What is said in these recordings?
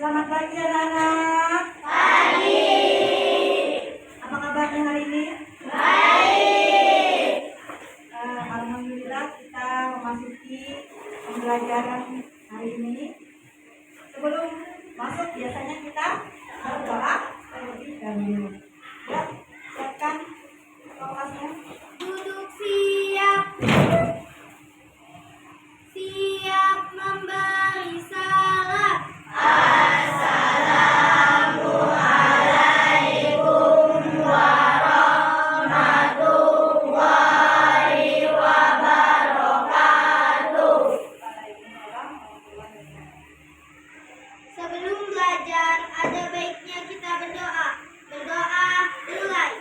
Selamat pagi anak-anak. Pagi. Apa kabarnya hari ini? Baik. Alhamdulillah kita memasuki pembelajaran hari ini. Sebelum masuk biasanya kita berdoa terlebih dahulu. Ya, siapkan kelasnya. Duduk siap. Siap memberi salam. Assalamualaikum warahmatullahi wabarakatuh. Sebelum belajar, ada baiknya kita berdoa. Berdoa mulai.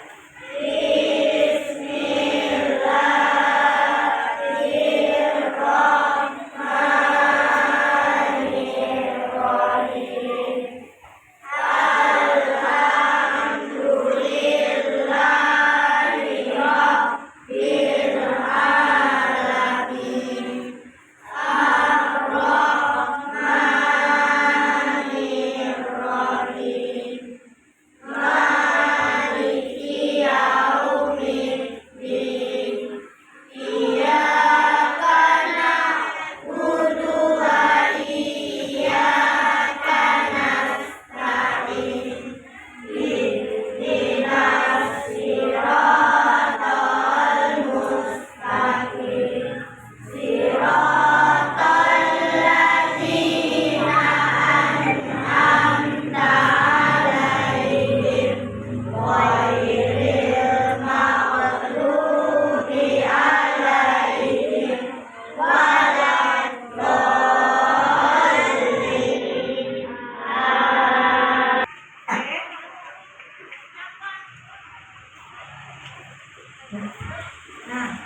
Nah,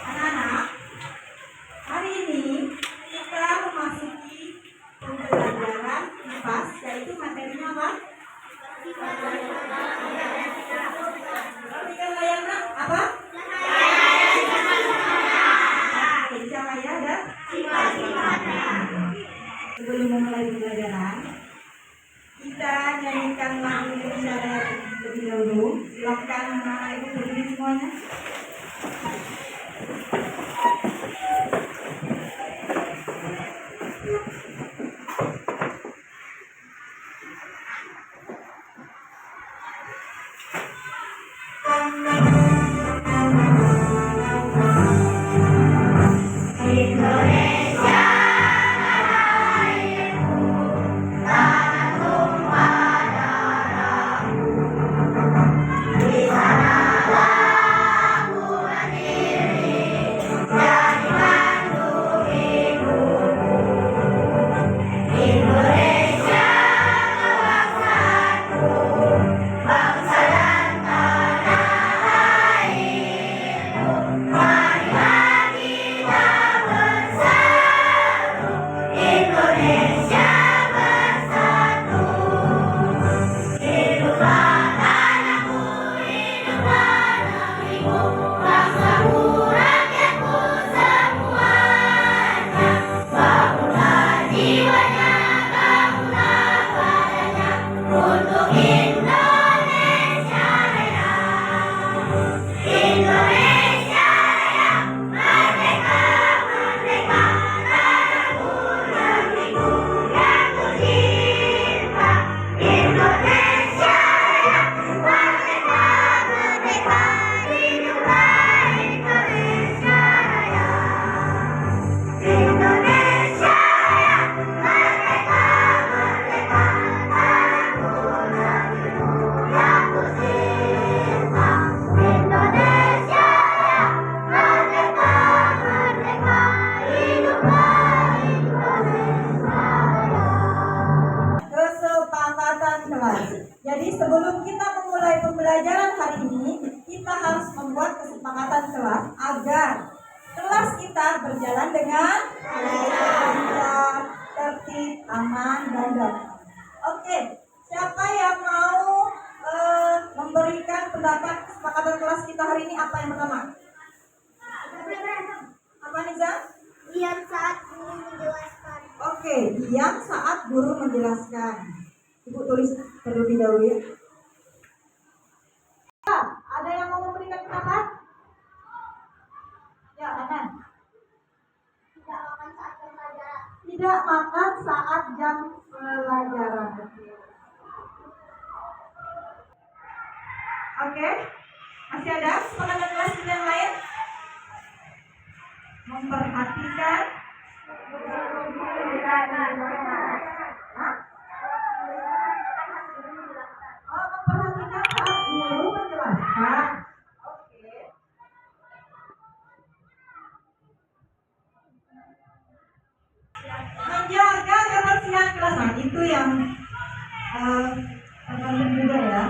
anak-anak, hari ini kita memasuki pembelajaran IPAS, yaitu materinya apa? Perhatikan layarnya apa? Cahaya dan sebelum memulai pembelajaran, kita nyanyikan lagu Indonesia Raya terlebih dahulu. Silakan anak-anak ibu berdiri semuanya. Jadi sebelum kita memulai pembelajaran hari ini, kita harus membuat kesepakatan kelas agar kelas kita berjalan dengan lancar, tertib, aman, dan damai. Oke, siapa yang mau memberikan pendapat kesepakatan kelas kita hari ini? Apa yang pertama? Apa Niza? Diam saat guru menjelaskan. Oke, diam saat guru menjelaskan. Ibu tulis terlebih dahulu ya. Ada yang mau memberikan pendapat? Ya, Anan. Tidak makan saat jam pelajaran. Oke. Masih ada sepakatan kelas yang lain? Memperhatikan. Hah? Oh, memperhatikan saat guru menjelaskan. Oke. Menjaga kebersihan kelas. Nah, itu yang terpenting juga ya.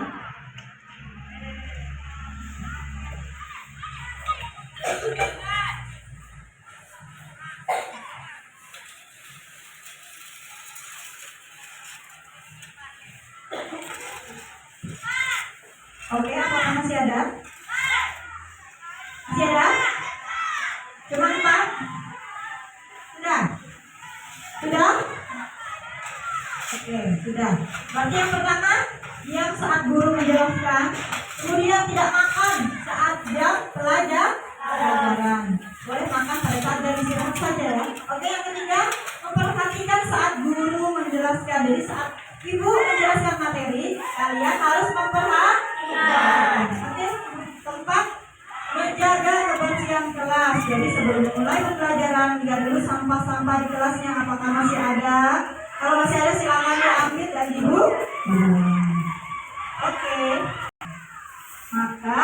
Oke, apakah masih ada? Masih ada? Cuma 4? Sudah? Sudah? Oke, sudah. Berarti yang pertama, diam saat guru menjelaskan. Kemudian tidak makan saat jam pelajaran. Boleh makan pada saat jam istirahat saja ya. Oke, yang ketiga, memperhatikan saat guru menjelaskan. Jadi saat ibu menjelaskan materi, kalian harus memperhatikan. Oke, keempat, menjaga kebersihan kelas. Jadi sebelum mulai pembelajaran, lihat dulu sampah-sampah di kelasnya apakah masih ada. Kalau masih ada silakan diambil dan ibu. Oke. Maka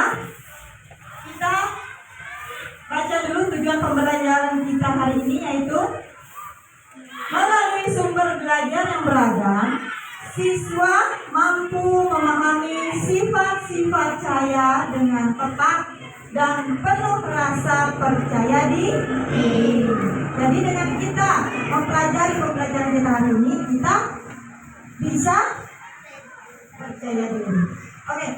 kita baca dulu tujuan pembelajaran kita hari ini, yaitu melalui sumber belajar yang beragam, siswa mampu memahami sifat-sifat cahaya dengan tepat dan penuh rasa percaya diri. Jadi dengan kita mempelajari pembelajaran kita hari ini, kita bisa percaya diri. Oke.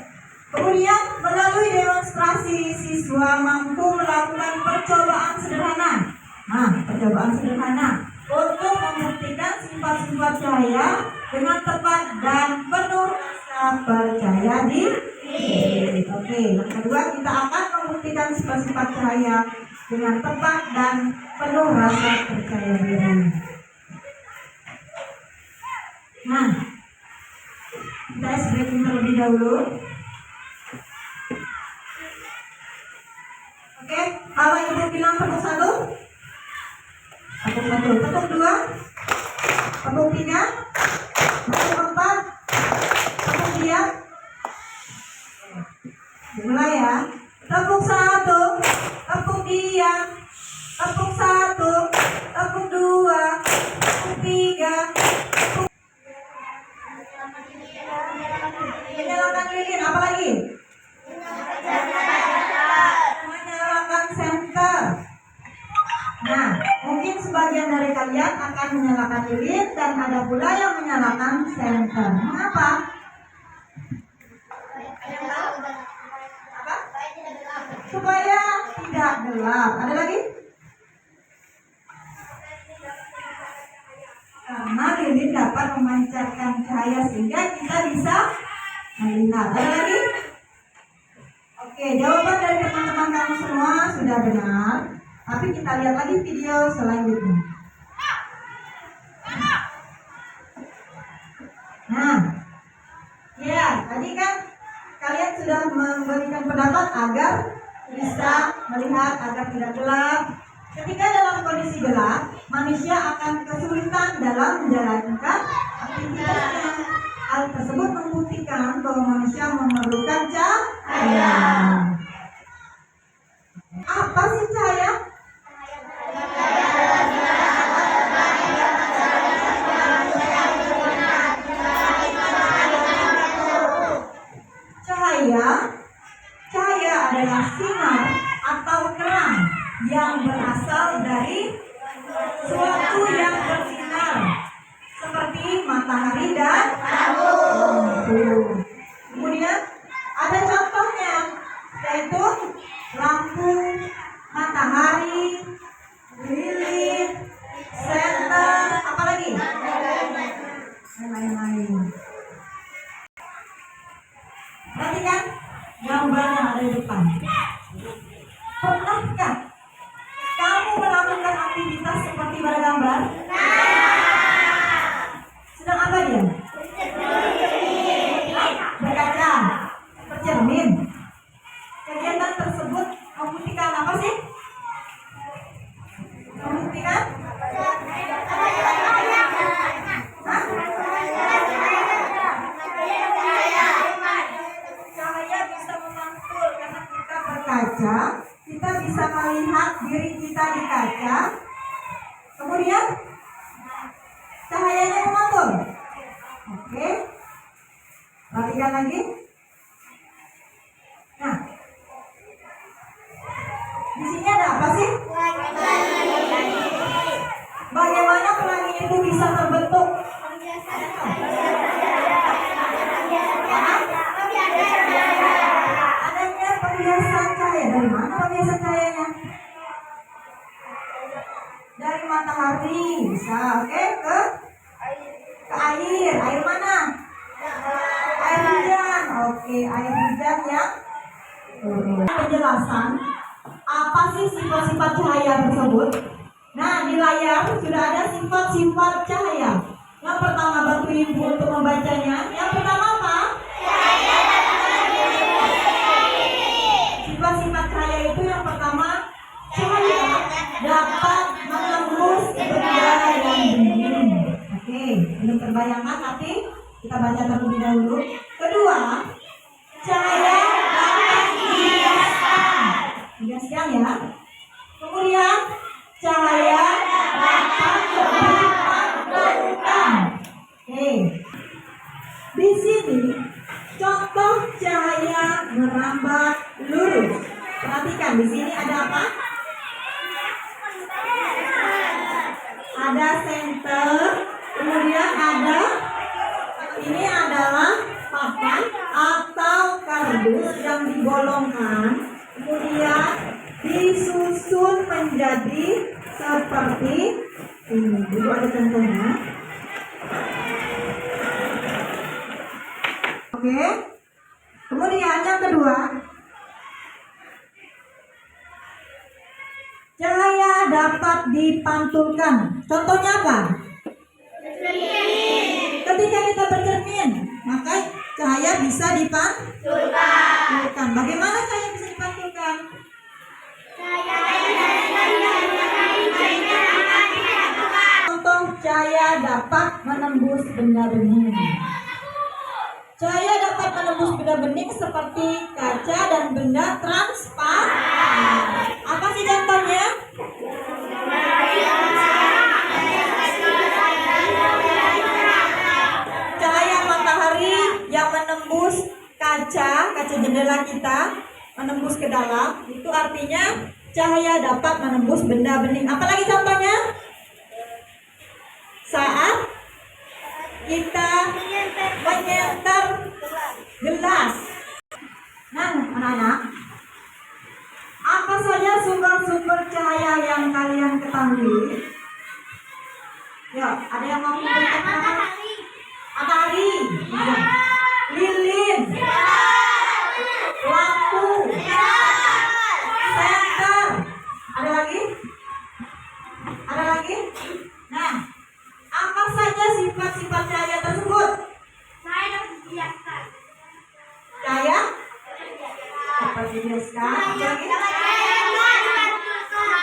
Kemudian melalui demonstrasi, siswa mampu melakukan percobaan sederhana. Nah, percobaan sederhana untuk membuktikan sifat-sifat cahaya dengan tepat dan penuh rasa percaya diri. Oke, yang kedua kita akan membuktikan sifat-sifat cahaya dengan tepat dan penuh rasa percaya diri. Nah, kita breaking terlebih dahulu. Oke, kalau ibu bilang tepuk 1, tepuk 1, tepuk 2, tepuk 3, tepuk 4, tepuk 3. Mulai ya. Tepuk 1, tepuk diam, tepuk 1, tepuk 2, tepuk 3, tepuk. Menyalakan lilin, apa lagi? Menyalakan senter. Nah, mungkin sebagian dari kalian akan menyalakan lilin dan ada pula yang menyalakan senter. Mengapa? Apa? Supaya tidak gelap. Ada lagi? Karena lilin dapat memancarkan cahaya sehingga kita bisa melihat. Ada lagi? Oke, jawaban dari teman-teman kamu semua sudah benar. Tapi kita lihat lagi video selanjutnya. Nah, ya, tadi kan kalian sudah memberikan pendapat agar bisa melihat, agar tidak gelap. Ketika dalam kondisi gelap, manusia akan kesulitan dalam menjalankan aktivitasnya. Hal tersebut membuktikan bahwa manusia memerlukan cahaya. Apa sih cahaya? Cahaya adalah sinar atau terang yang berasal dari suatu yang bersinar, seperti matahari dan lampu. Kemudian ada contohnya, yaitu lampu, matahari, lilin, senter, apalagi? Lain-lain. Perhatikan gambar yang ada di depan. Pernahkah kamu melakukan aktivitas seperti pada gambar? Sedang apa dia? Berkaca, bercermin. Kegiatan tersebut membuktikan apa sih? Membuktikan? Hah? Cahaya bisa memantul karena kita berkaca. Kita bisa melihat diri kita di kaca. Kemudian cahayanya memantul. Oke. Perhatikan lagi. Nah, di sini ada apa sih? Bagaimana pelangi itu bisa terbentuk? Adanya pembiasan cahaya. Dari mana pembiasan cahayanya? Dari matahari bisa, oke, ke air. Air mana? Air hujan. Oke, air hujan yang penjelasan apa sih sifat-sifat cahaya tersebut. Nah, di layar sudah ada sifat-sifat cahaya. Yang pertama, bantu ibu untuk membacanya. Yang pertama apa? Sifat-sifat cahaya itu yang pertama, cahaya dapat menembus benda dan dinding. Oke, belum terbayangkan tapi kita baca terlebih dahulu. Kedua, cahaya dapat dibiaskan ya. Kemudian cahaya dapat dipantulkan. Oke. Di sini contoh cahaya merambat lurus. Perhatikan di sini ada apa? Ada senter, kemudian ada ini adalah papan atau kardus yang digolongkan, kemudian disusun menjadi seperti ini. Dulu ada contohnya. Oke. Kemudian yang kedua, cahaya dapat dipantulkan. Contohnya apa? Ketika kita bercermin, maka cahaya bisa dipantulkan. Bagaimana cahaya bisa dipantulkan? Contoh cahaya dapat menembus benda bening. Cahaya dapat menembus benda bening seperti kaca dan benda transparan. Apa sih contohnya? Cahaya matahari yang menembus kaca jendela kita, menembus ke dalam, itu artinya cahaya dapat menembus benda bening. Apalagi contohnya? Saat kita menyenter gelas. Nah, anak-anak, apa saja sumber-sumber cahaya yang kalian ketahui? Ya, ada yang mau memberikan nama? Matahari, lilin, lampu, senter. Ada lagi? Ada lagi? Nah, apa saja sifat-sifat cahaya tersebut? Cahaya dapat dibiaskan. Apa lagi?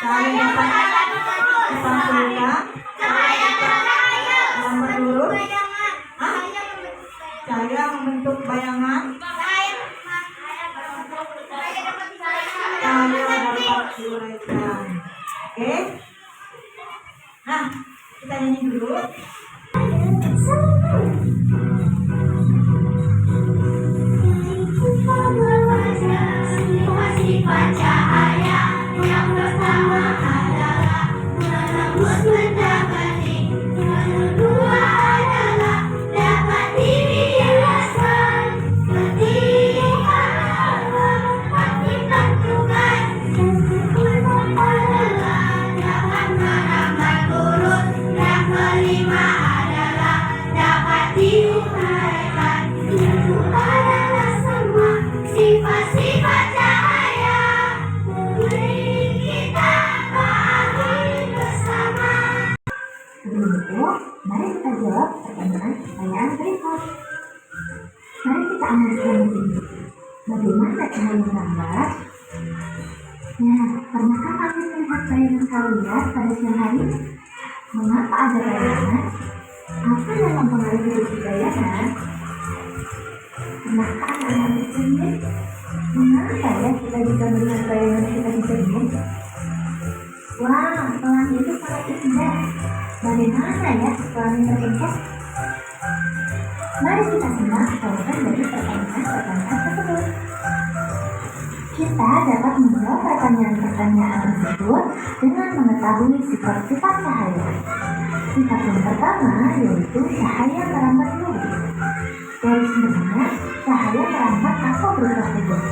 Cahaya dapat dipantulkan. Nomor dulu. Cahaya membentuk bayangan. Cahaya dapat diuraikan. Oke. Nah, kita nyanyi dulu. Sifat cahaya yang pertama adalah menembus benda pertanyaan berikut. Mari kita analisis ini. Bagaimana cara menggambar? Nah, pernahkah kalian melihat bayangan kalian pada siang hari? Mengapa ada bayangan? Apa yang mempengaruhi isi bayangan? Pernahkah anak-anak bercermin? Mengapa ya kita bisa melihat bayangan kita di cermin? Wah, pelangi itu sangat indah. Bagaimana ya pelangi terbentuk? Mari kita simak jawaban dari pertanyaan-pertanyaan tersebut. Kita dapat menjawab pertanyaan-pertanyaan tersebut dengan mengetahui sifat-sifat cahaya. Sifat yang pertama yaitu cahaya merambat lurus. Dari sininya, cahaya merambat atau bertersebut.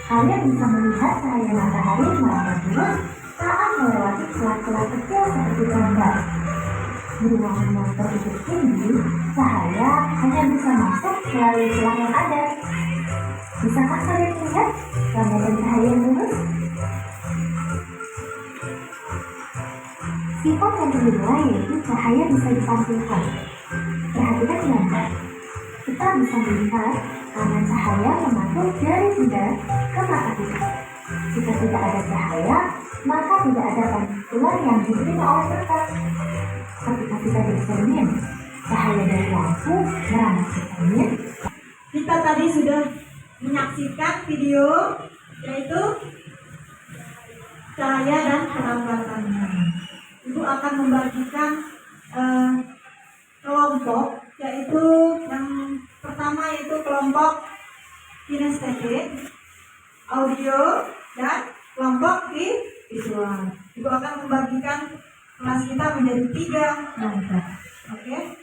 Kalian bisa melihat cahaya matahari merambat lurus saat melewati celah-celah kecil seperti gambar. Di ruangan yang tertutup tinggi, cahaya hanya bisa masuk melalui celah yang ada. Bisakah kalian lihat gambaran cahaya yang lurus? Sifat yang kedua yaitu cahaya bisa dipantulkan. Perhatikan gambar. Kita bisa melihat karena cahaya memantul dari benda ke mata kita. Jika tidak ada cahaya, maka tidak ada pantulan yang diterima oleh mata. Ketika kita bercermin, cahaya dari lampu merambat ke cermin. Kita tadi sudah menyaksikan video yaitu cahaya dan perambatannya. Ibu akan membagikan kelompok, yaitu yang pertama yaitu kelompok kinestetik, audio, dan kelompok visual. Ibu akan membagikan kelas kita menjadi 3 kelompok. Oke?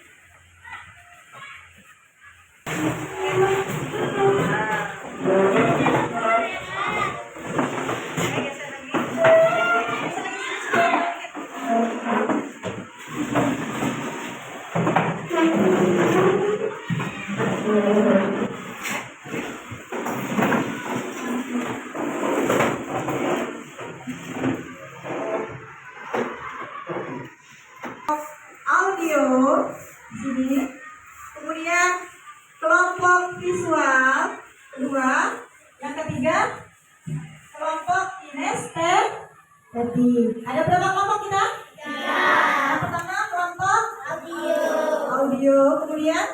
Audio sini, kemudian kelompok visual kedua, yang ketiga kelompok kinestetik. Ada berapa kelompok kita? Yang pertama kelompok audio, kemudian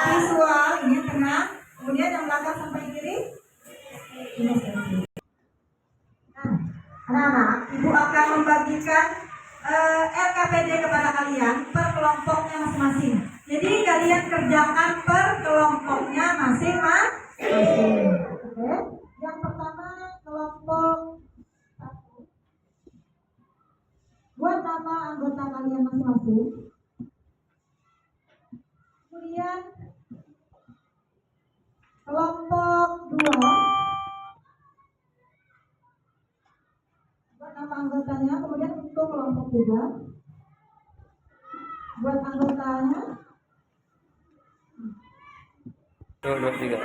visual, ini yang tengah, kemudian yang belakang sampai kiri kinestetik. Nah, anak-anak, ibu akan membagikan RKPD kepada kalian per kelompoknya masing-masing. Jadi kalian kerjakan per kelompoknya masing-masing. Oke. Yang pertama kelompok 1. Buat nama anggota kalian masing-masing. Kemudian kelompok 2. Buat nama anggotanya. Kemudian untuk kelompok 3. Buat anggotanya. 1, 2, 3.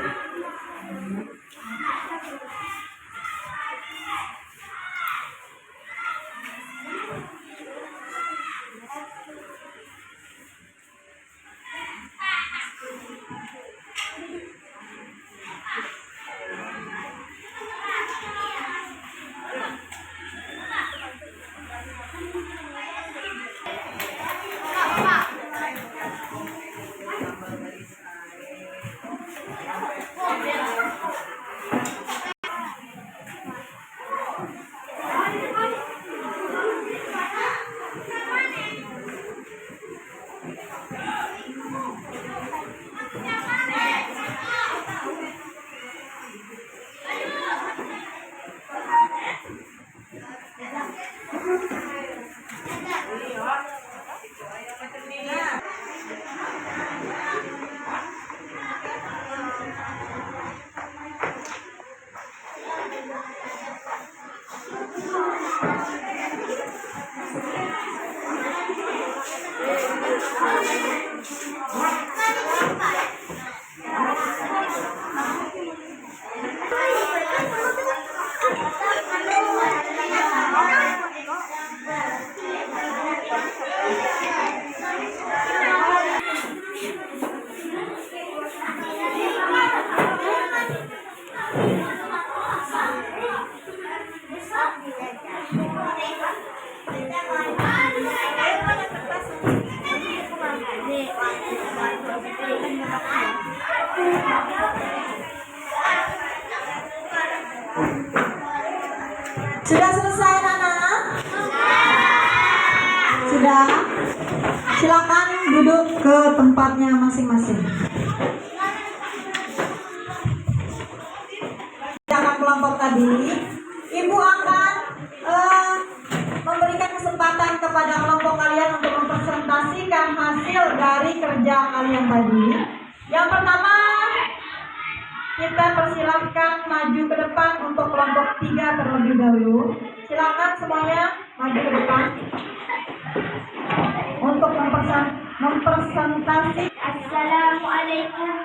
masing-masing. Jangan kelompok tadi, Ibu akan memberikan kesempatan kepada kelompok kalian untuk mempresentasikan hasil dari kerja kalian tadi. Yang pertama, kita persilahkan maju ke depan untuk kelompok 3 terlebih dahulu. Silakan semuanya maju ke depan untuk mempresentasi. Assalamualaikum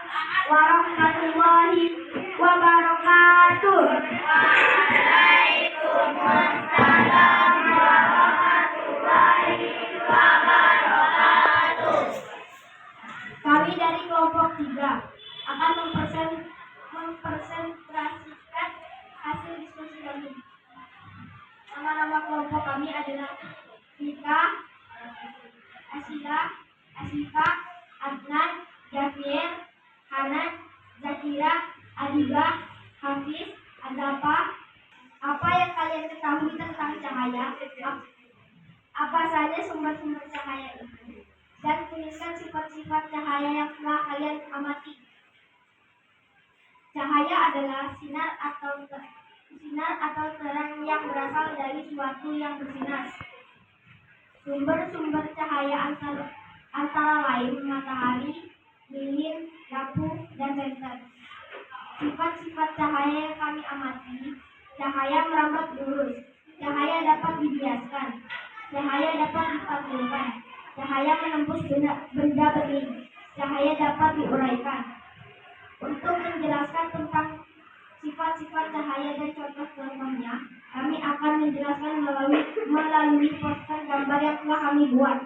warahmatullahi wabarakatuh. Waalaikumsalam warahmatullahi wabarakatuh. Kami dari kelompok 3 akan mempresentasikan hasil diskusi kami. Nama-nama kelompok kami adalah Vika, Asila, Asifa, Adnan, Javier, Hanan, Zakira, Adiba, Hafiz, Azapa. Apa yang kalian ketahui tentang cahaya? Apa saja sumber-sumber cahaya itu? Dan tuliskan sifat-sifat cahaya yang telah kalian amati. Cahaya adalah sinar atau terang yang berasal dari suatu yang bersinar. Sumber-sumber cahaya antara lain matahari, lilin, lampu, dan senter. Sifat-sifat cahaya yang kami amati: cahaya merambat lurus, cahaya dapat dibiaskan, cahaya dapat dipantulkan, cahaya menembus benda bening, cahaya dapat diuraikan. Untuk menjelaskan tentang sifat-sifat cahaya dan contoh-contohnya, kami akan menjelaskan melalui poster gambar yang telah kami buat.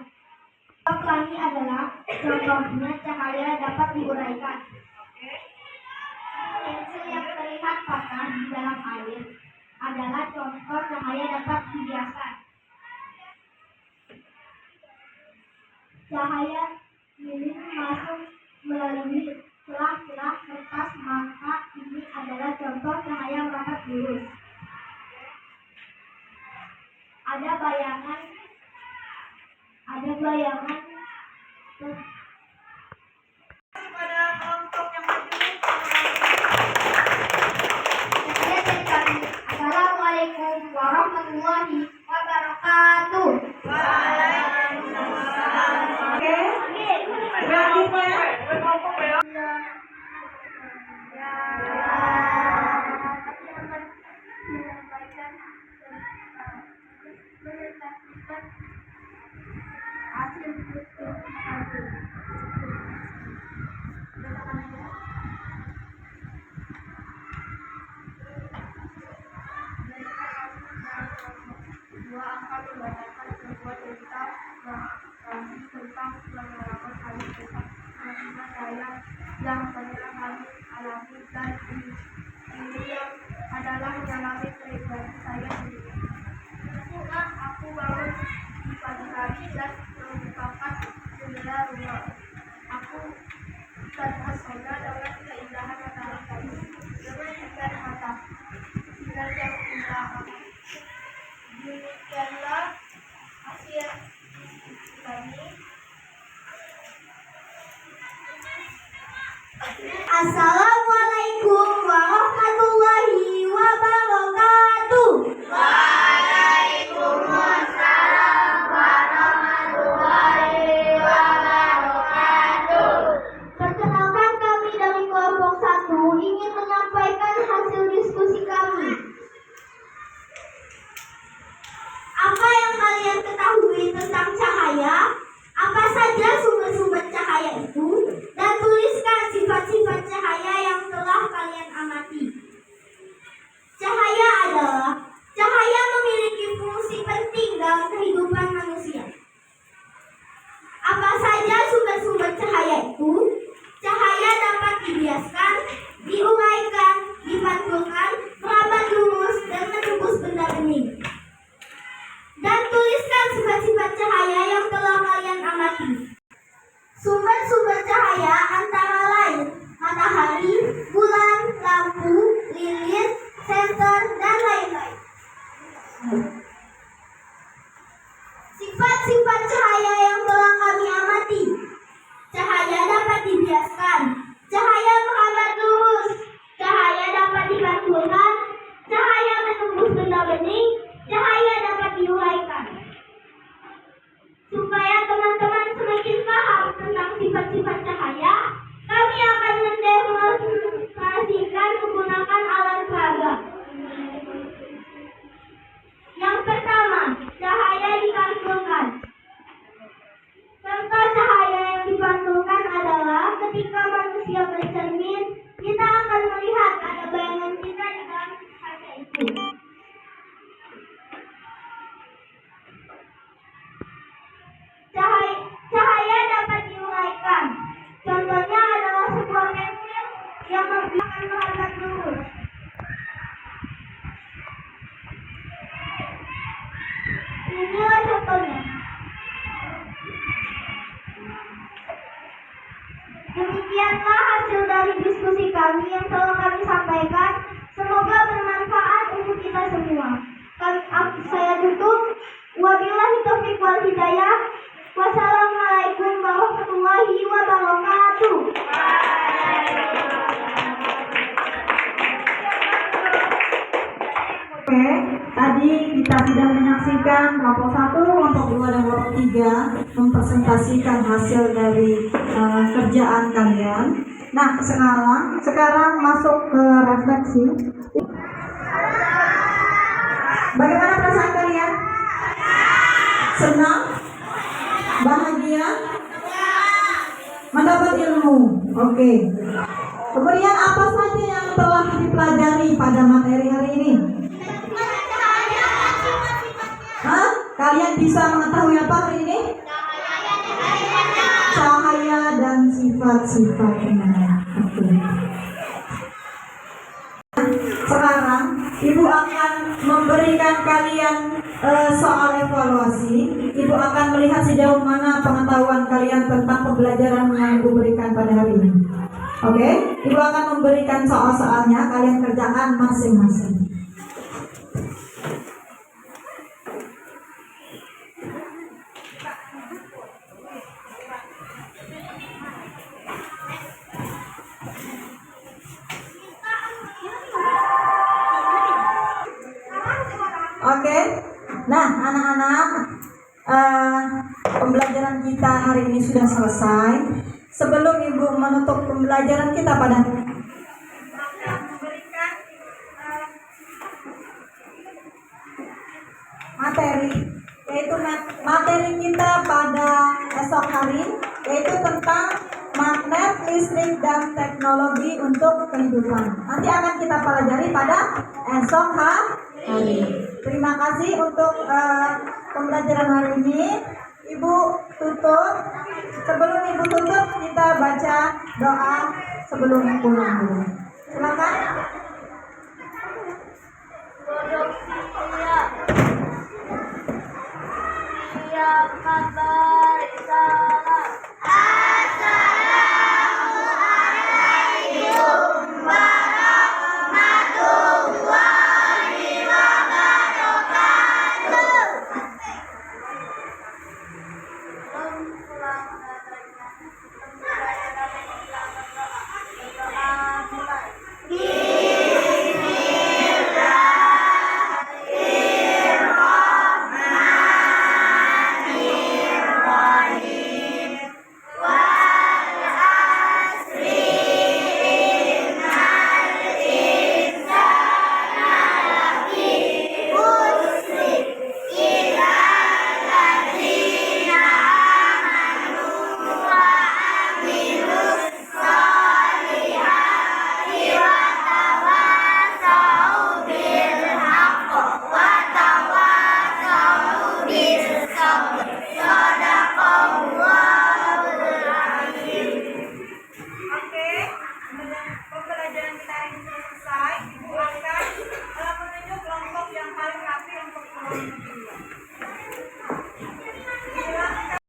Pelangi adalah contohnya cahaya dapat diuraikan. Pensil yang terlihat patah di dalam air adalah contoh cahaya dapat dibiaskan. Cahaya lilin masuk melalui celah-celah kertas, maka ini adalah contoh cahaya merambat lurus. Ada bayangan Pada kelompok yang maju. Sekian dari kami. Assalamualaikum warahmatullahi wabarakatuh. Oke. Selanjutnya. Dua angka membacakan sebuah cerita tentang pengalaman kami tentang saya yang pernah kami alami, dan ini yang adalah mengalami pribadi saya sendiri. Aku bangun di pagi hari dan membukakan jendela rumah. Aku terpesona dengan keindahan matahari dengan sinar mata, sinar yang indah. Demikianlah hasil kami. Assalamualaikum warahmatullahi wabarakatuh. Waalaikumsalam warahmatullahi wabarakatuh. Perkenalkan, kami dari kelompok 1 ingin menyampaikan hasil diskusi kami. Apa yang kalian ketahui tentang cahaya? Apa saja sumber-sumber cahaya itu? Dan tuliskan sifat-sifat cahaya yang Demikianlah hasil dari diskusi kami yang telah kami sampaikan. Semoga bermanfaat untuk kita semua. Saya tutup. Wabillahi taufiq wal hidayah. Wassalamualaikum warahmatullahi wabarakatuh. Oke, tadi kita sudah menyaksikan kelompok 1, kelompok 2, dan kelompok 3 mempresentasikan hasil dari kerjaan kalian. Nah, sekarang masuk ke refleksi. Bagaimana perasaan kalian? Senang? Bahagia? Mendapat ilmu? Oke. Kemudian apa saja yang telah dipelajari pada materi hari ini? Hah? Kalian bisa mengetahui apa hari ini? Cahaya dan sifat-sifatnya. Oke. Sekarang Ibu akan memberikan kalian soal evaluasi. Ibu akan melihat sejauh mana pengetahuan kalian tentang pembelajaran yang Ibu berikan pada hari ini. Oke, Ibu akan memberikan soal-soalnya, kalian kerjakan masing-masing. Oke, nah anak-anak, pembelajaran kita hari ini sudah selesai. Sebelum Ibu menutup pembelajaran kita pada memberikan materi, yaitu materi kita pada esok hari, yaitu tentang magnet, listrik, dan teknologi untuk kehidupan. Nanti akan kita pelajari pada esok hari. Terima kasih untuk pembelajaran hari ini. Ibu tutup. Sebelum Ibu tutup, kita baca doa sebelum pulang dulu. Silakan. Siap, kabar,